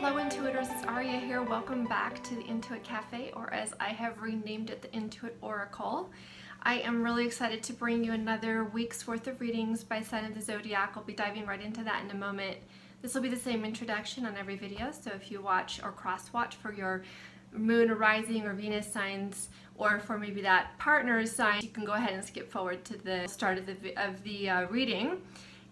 Hello Intuitors, it's Aria here. Welcome back to the Intuit Cafe, or as I have renamed it, the Intuit Oracle. I am really excited to bring you another week's worth of readings by sign of the zodiac. I'll be diving right into that in a moment. This will be the same introduction on every video, so if you watch or cross-watch for your moon or rising or Venus signs, or for maybe that partner's sign, you can go ahead and skip forward to the start of the reading.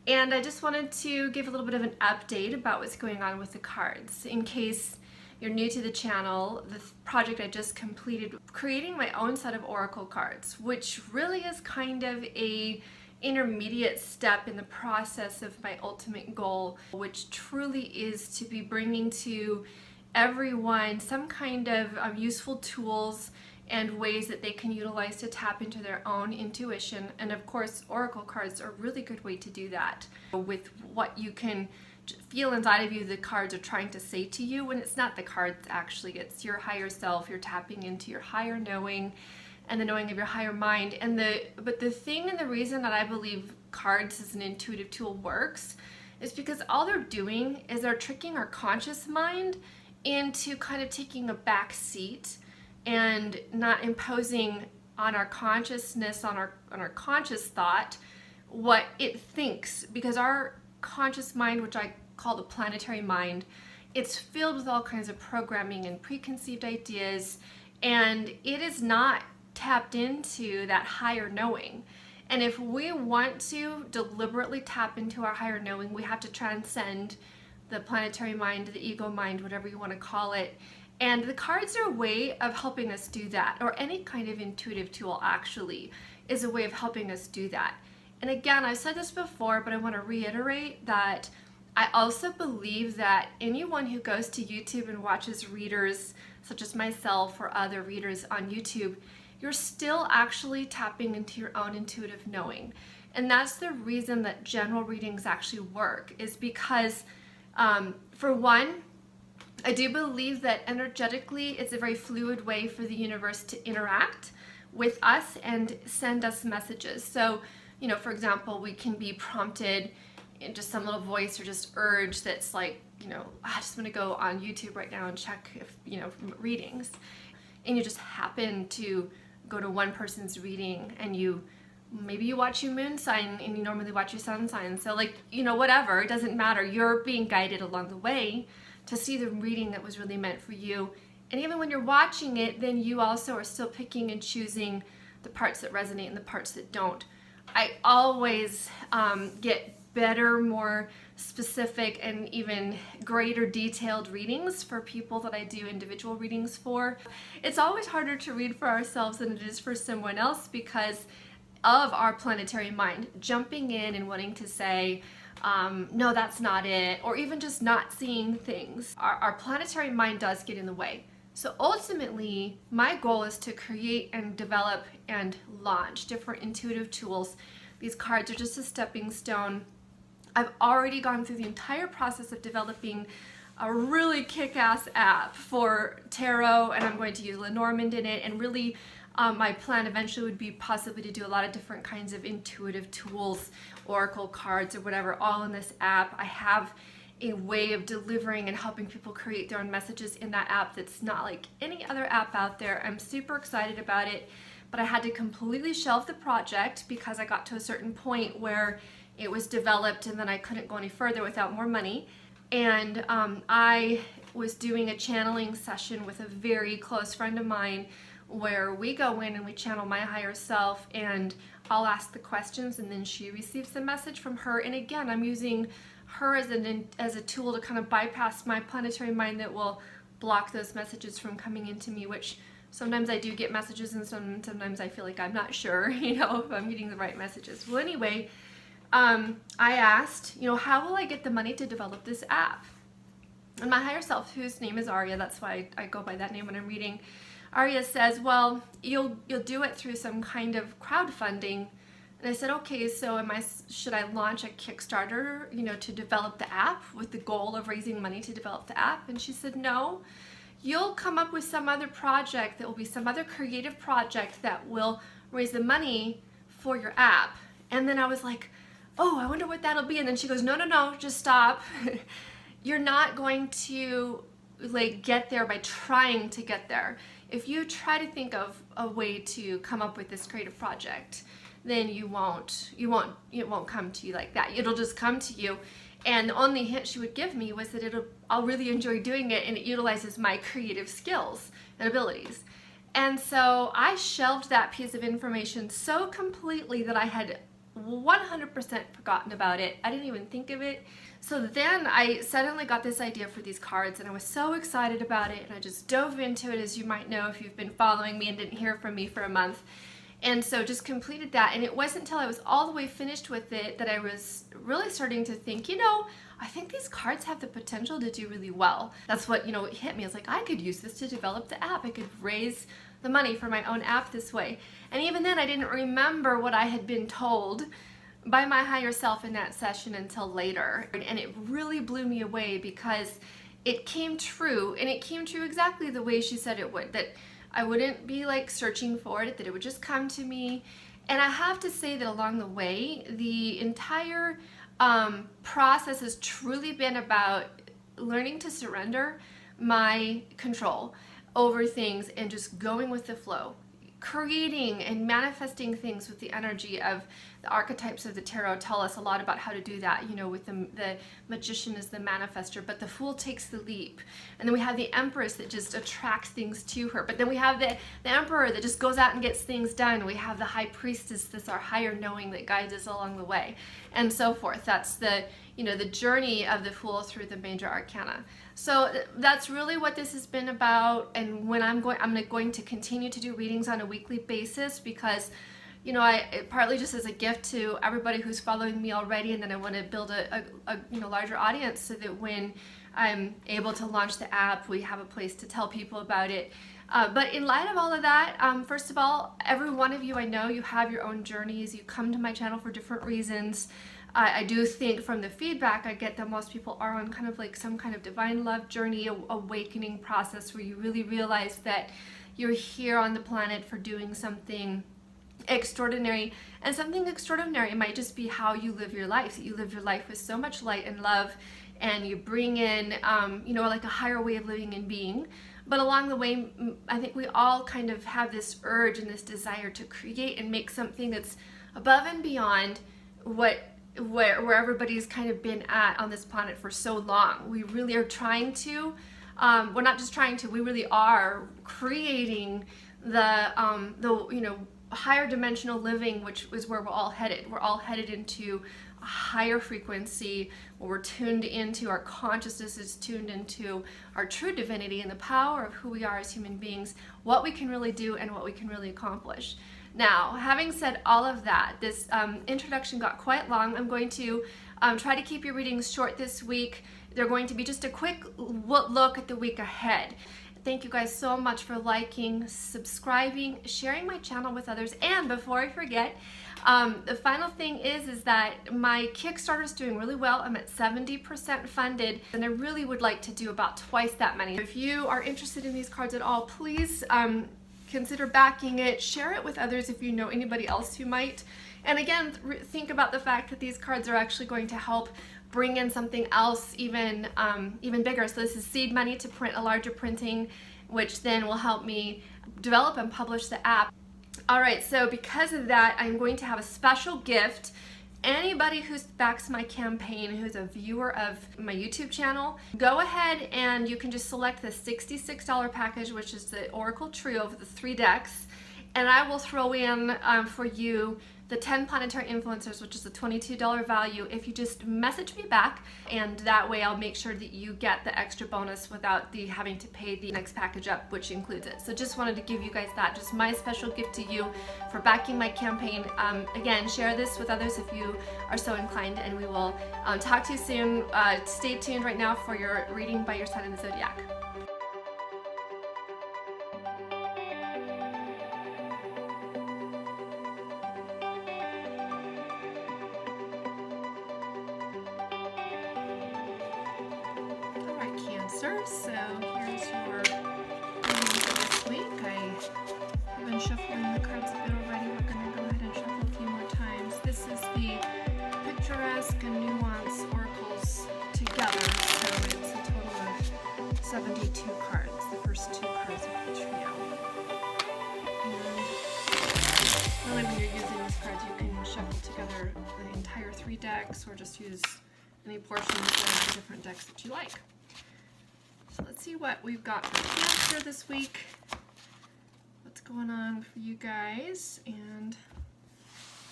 And I just wanted to give a little bit of an update about what's going on with the cards. In case you're new to the channel, the project I just completed, creating my own set of oracle cards, which really is kind of a intermediate step in the process of my ultimate goal, which truly is to be bringing to everyone some kind of useful tools and ways that they can utilize to tap into their own intuition. And of course, oracle cards are a really good way to do that with what you can feel inside of you the cards are trying to say to you, when it's not the cards actually, it's your higher self. You're tapping into your higher knowing and the knowing of your higher mind. But the thing and the reason that I believe cards as an intuitive tool works is because all they're doing is they're tricking our conscious mind into kind of taking a back seat and not imposing on our consciousness, on our conscious thought, what it thinks. Because our conscious mind, which I call the planetary mind, it's filled with all kinds of programming and preconceived ideas, and it is not tapped into that higher knowing. And if we want to deliberately tap into our higher knowing, we have to transcend the planetary mind, the ego mind, whatever you want to call it. And the cards are a way of helping us do that, or any kind of intuitive tool actually is a way of helping us do that. And again, I've said this before, but I want to reiterate that I also believe that anyone who goes to YouTube and watches readers such as myself or other readers on YouTube, you're still actually tapping into your own intuitive knowing. And that's the reason that general readings actually work, is because for one, I do believe that energetically it's a very fluid way for the universe to interact with us and send us messages. So, you know, for example, we can be prompted in just some little voice or just urge that's like, you know, I just want to go on YouTube right now and check if, you know, readings. And you just happen to go to one person's reading, and maybe you watch your moon sign and you normally watch your sun sign. So like, you know, whatever, it doesn't matter. You're being guided along the way to see the reading that was really meant for you. And even when you're watching it, then you also are still picking and choosing the parts that resonate and the parts that don't. I always get better, more specific, and even greater detailed readings for people that I do individual readings for. It's always harder to read for ourselves than it is for someone else because of our planetary mind jumping in and wanting to say, no, that's not it, or even just not seeing things. Our planetary mind does get in the way. So ultimately, my goal is to create and develop and launch different intuitive tools. These cards are just a stepping stone. I've already gone through the entire process of developing a really kick-ass app for tarot, and I'm going to use Lenormand in it, and really my plan eventually would be possibly to do a lot of different kinds of intuitive tools, oracle cards or whatever, all in this app. I have a way of delivering and helping people create their own messages in that app that's not like any other app out there. I'm super excited about it, but I had to completely shelve the project because I got to a certain point where it was developed and then I couldn't go any further without more money. And I was doing a channeling session with a very close friend of mine where we go in and we channel my higher self, and I'll ask the questions and then she receives the message from her. And again, I'm using her as a tool to kind of bypass my planetary mind that will block those messages from coming into me, which sometimes I do get messages and sometimes I feel like I'm not sure, you know, if I'm getting the right messages. Well, anyway, I asked, you know, how will I get the money to develop this app? And my higher self, whose name is Aria, that's why I go by that name when I'm reading, Aria says, well, you'll do it through some kind of crowdfunding. And I said, okay, so should I launch a Kickstarter, you know, to develop the app with the goal of raising money to develop the app? And she said, no, you'll come up with some other project that will be some other creative project that will raise the money for your app. And then I was like, oh, I wonder what that'll be. And then she goes, no, just stop. you're not going to like get there by trying to get there. If you try to think of a way to come up with this creative project, then it won't come to you like that. It'll just come to you. And the only hint she would give me was that I'll really enjoy doing it, and it utilizes my creative skills and abilities. And so I shelved that piece of information so completely that I had 100% forgotten about it. I didn't even think of it. So then I suddenly got this idea for these cards, and I was so excited about it, and I just dove into it, as you might know if you've been following me and didn't hear from me for a month. And so just completed that, and it wasn't until I was all the way finished with it that I was really starting to think, I think these cards have the potential to do really well. That's what, it hit me. I was like, I could use this to develop the app. I could raise the money for my own app this way. And even then I didn't remember what I had been told by my higher self in that session until later. And it really blew me away because it came true, and it came true exactly the way she said it would, that I wouldn't be like searching for it, that it would just come to me. And I have to say that along the way, the entire process has truly been about learning to surrender my control over things and just going with the flow, creating and manifesting things with the energy of the archetypes of the tarot. Tell us a lot about how to do that, with the magician is the manifester, but the fool takes the leap. And then we have the empress that just attracts things to her. But then we have the emperor that just goes out and gets things done. We have the high priestess, that's our higher knowing that guides us along the way, and so forth. That's the journey of the fool through the major arcana. So that's really what this has been about. And when I'm going to continue to do readings on a weekly basis because partly just as a gift to everybody who's following me already, and then I want to build a larger audience so that when I'm able to launch the app, we have a place to tell people about it. But in light of all of that, first of all, every one of you, I know you have your own journeys. You come to my channel for different reasons. I do think from the feedback I get that most people are on kind of like some kind of divine love journey, awakening process where you really realize that you're here on the planet for doing something extraordinary. And something extraordinary might just be how you live your life, that you live your life with so much light and love, and you bring in like a higher way of living and being. But along the way, I think we all kind of have this urge and this desire to create and make something that's above and beyond where everybody's kind of been at on this planet for so long. We really are trying to, we're not just trying to, we really are creating the higher dimensional living, which is where we're all headed. We're all headed into a higher frequency where we're tuned into, our consciousness is tuned into our true divinity and the power of who we are as human beings, what we can really do and what we can really accomplish. Now, having said all of that, this introduction got quite long. I'm going to try to keep your readings short this week. They're going to be just a quick look at the week ahead. Thank you guys so much for liking, subscribing, sharing my channel with others. And before I forget, the final thing is that my Kickstarter is doing really well. I'm at 70% funded, and I really would like to do about twice that many. If you are interested in these cards at all, please consider backing it. Share it with others if you know anybody else who might. And again, think about the fact that these cards are actually going to help bring in something else even bigger. So this is seed money to print a larger printing, which then will help me develop and publish the app. All right, so because of that, I'm going to have a special gift. Anybody who backs my campaign, who's a viewer of my YouTube channel, go ahead and you can just select the $66 package, which is the Oracle Trio of the 3 decks, and I will throw in for you the 10 planetary influencers, which is a $22 value, if you just message me back, and that way I'll make sure that you get the extra bonus without having to pay the next package up, which includes it. So just wanted to give you guys that, just my special gift to you for backing my campaign. Again, share this with others if you are so inclined, and we will talk to you soon. Stay tuned right now for your reading by your sign in the zodiac. So here's your reading for this week. I've been shuffling the cards a bit already. We're going to go ahead and shuffle a few more times. This is the Picturesque and Nuance Oracles together, so it's 72 cards, the first two cards of the trio. And normally when you're using these cards, you can shuffle together the entire 3 decks or just use any portions of the different decks that you like. So let's see what we've got for Cancer this week. What's going on for you guys? And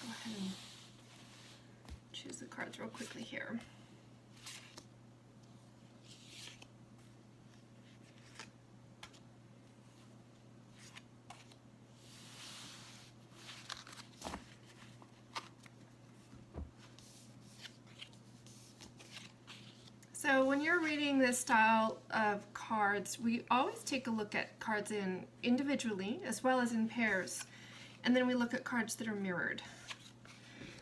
go ahead and choose the cards real quickly here. So when you're reading this style of cards, we always take a look at cards individually as well as in pairs, and then we look at cards that are mirrored.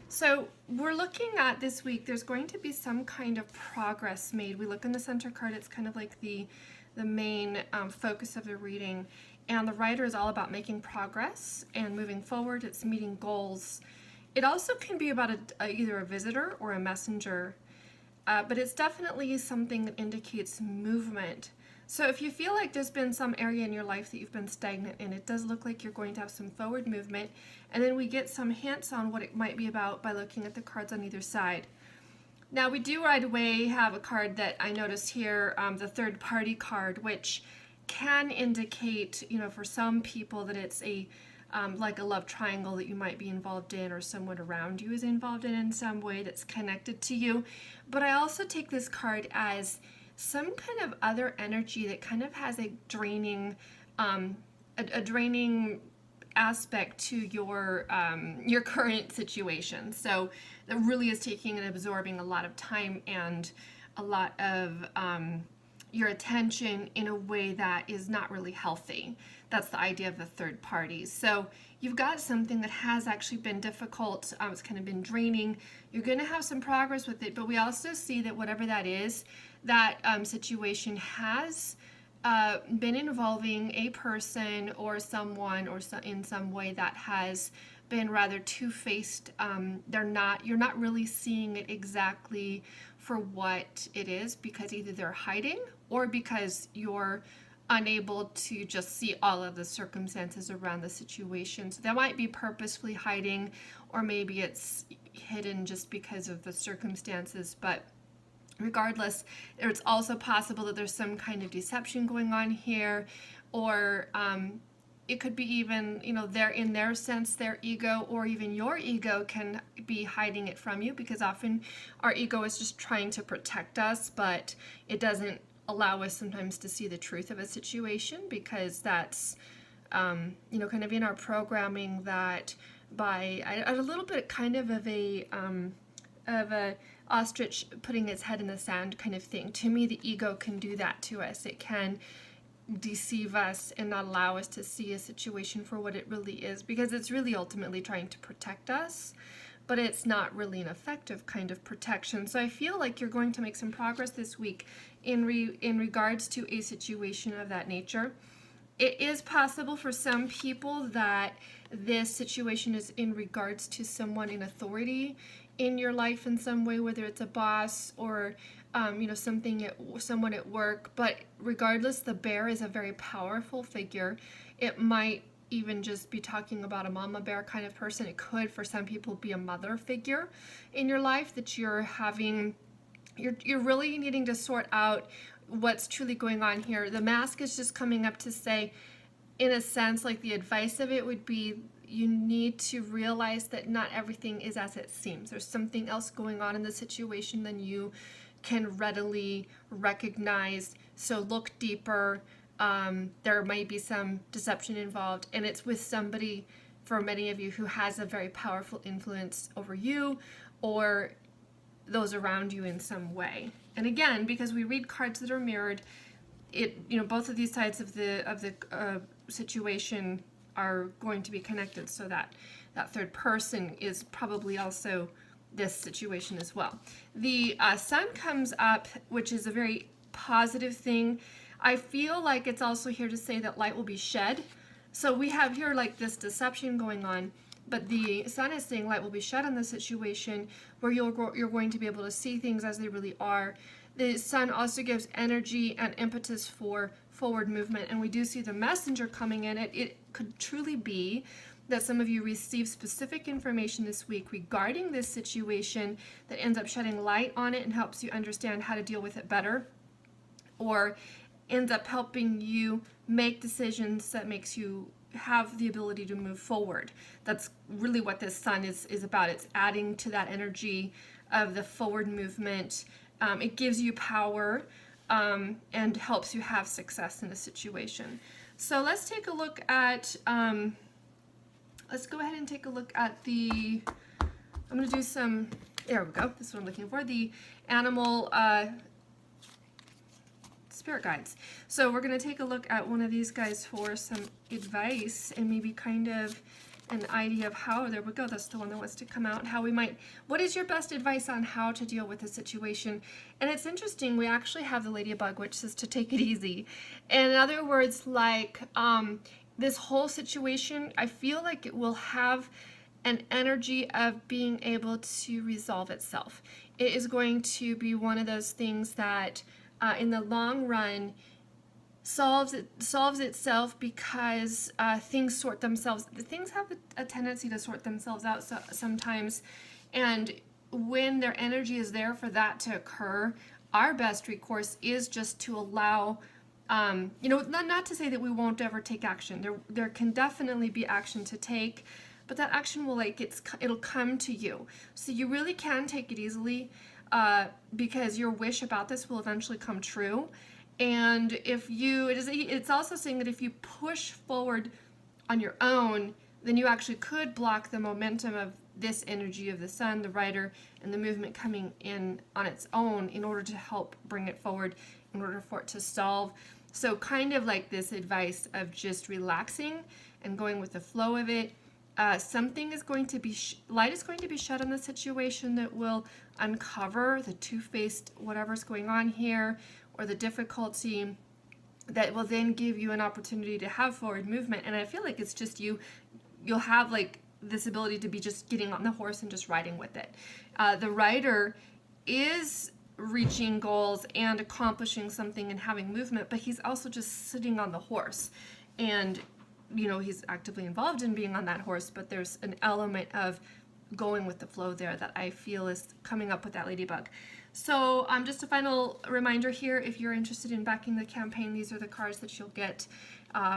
So we're looking at this week, there's going to be some kind of progress made. We look in the center card, it's kind of like the main focus of the reading, and the writer is all about making progress and moving forward. It's meeting goals. It also can be about either a visitor or a messenger. But it's definitely something that indicates movement. So if you feel like there's been some area in your life that you've been stagnant in, it does look like you're going to have some forward movement. And then we get some hints on what it might be about by looking at the cards on either side. Now we do right away have a card that I noticed here, the third party card, which can indicate, you know, for some people that it's like a love triangle that you might be involved in, or someone around you is involved in some way that's connected to you. But I also take this card as some kind of other energy that kind of has a draining aspect to your current situation. So that really is taking and absorbing a lot of time and a lot of your attention in a way that is not really healthy. That's the idea of the third party. So you've got something that has actually been difficult. It's kind of been draining. You're going to have some progress with it, but we also see that whatever that is, that situation has been involving a person or someone or in some way that has been rather two-faced. You're not really seeing it exactly for what it is, because either they're hiding or because you're unable to just see all of the circumstances around the situation. So that might be purposefully hiding, or maybe it's hidden just because of the circumstances. But regardless, it's also possible that there's some kind of deception going on here, or it could be even, you know, in their sense, their ego or even your ego can be hiding it from you, because often our ego is just trying to protect us, but it doesn't allow us sometimes to see the truth of a situation, because that's, you know, kind of in our programming that by a little bit kind of a ostrich putting its head in the sand kind of thing. To me, the ego can do that to us. It can deceive us and not allow us to see a situation for what it really is, because it's really ultimately trying to protect us, but it's not really an effective kind of protection. So I feel like you're going to make some progress this week in regards to a situation of that nature. It is possible for some people that this situation is in regards to someone in authority in your life in some way, whether it's a boss or you know, someone at work. But regardless, the bear is a very powerful figure. It might even just be talking about a mama bear kind of person. It could, for some people, be a mother figure in your life that you're really needing to sort out what's truly going on here. The mask is just coming up to say, in a sense, like the advice of it would be, you need to realize that not everything is as it seems. There's something else going on in the situation than you can readily recognize. So look deeper. There might be some deception involved, and it's with somebody, for many of you, who has a very powerful influence over you or those around you in some way. And again, because we read cards that are mirrored, both of these sides of the situation are going to be connected, so that third person is probably also this situation as well. The sun comes up, which is a very positive thing. I feel like it's also here to say that light will be shed. So we have here like this deception going on, but the sun is saying light will be shed on the situation, where you're going to be able to see things as they really are. the sun also gives energy and impetus for forward movement, and we do see the messenger coming in. It could truly be that some of you receive specific information this week regarding this situation that ends up shedding light on it and helps you understand how to deal with it better, or ends up helping you make decisions that makes you have the ability to move forward. That's really what this sun is about. It's adding to that energy of the forward movement. It gives you power and helps you have success in a situation. So let's take a look at, let's go ahead and take a look at the, I'm going to do some, there we go, this is what I'm looking for, the animal spirit guides. So we're going to take a look at one of these guys for some advice and maybe kind of an idea of how, there we go, that's the one that wants to come out, how we might, what is your best advice on how to deal with a situation? And it's interesting, we actually have the ladybug, which says to take it easy. And in other words, like this whole situation, I feel like it will have an energy of being able to resolve itself. It is going to be one of those things that in the long run solves itself, because things sort themselves. Things have a tendency to sort themselves out sometimes, and when their energy is there for that to occur, our best recourse is just to allow. Not to say that we won't ever take action. There can definitely be action to take, but that action will it'll come to you. So you really can take it easily, because your wish about this will eventually come true. And if you, it's also saying that if you push forward on your own, then you actually could block the momentum of this energy of the sun, the rider, and the movement coming in on its own in order to help bring it forward, in order for it to solve. So kind of like this advice of just relaxing and going with the flow of it. Something is going to be, light is going to be shed on the situation that will uncover the two-faced whatever's going on here, or the difficulty, that will then give you an opportunity to have forward movement. And I feel like it's just you'll have like this ability to be just getting on the horse and just riding with it. The rider is reaching goals and accomplishing something and having movement, but he's also just sitting on the horse. And he's actively involved in being on that horse, but there's an element of going with the flow there that I feel is coming up with that ladybug. So just a final reminder here, if you're interested in backing the campaign, these are the cards that you'll get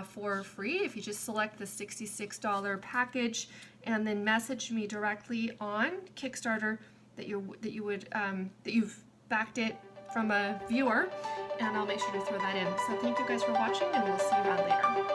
for free if you just select the $66 package and then message me directly on Kickstarter that you've backed it from a viewer, and I'll make sure to throw that in. So thank you guys for watching, and we'll see you around later.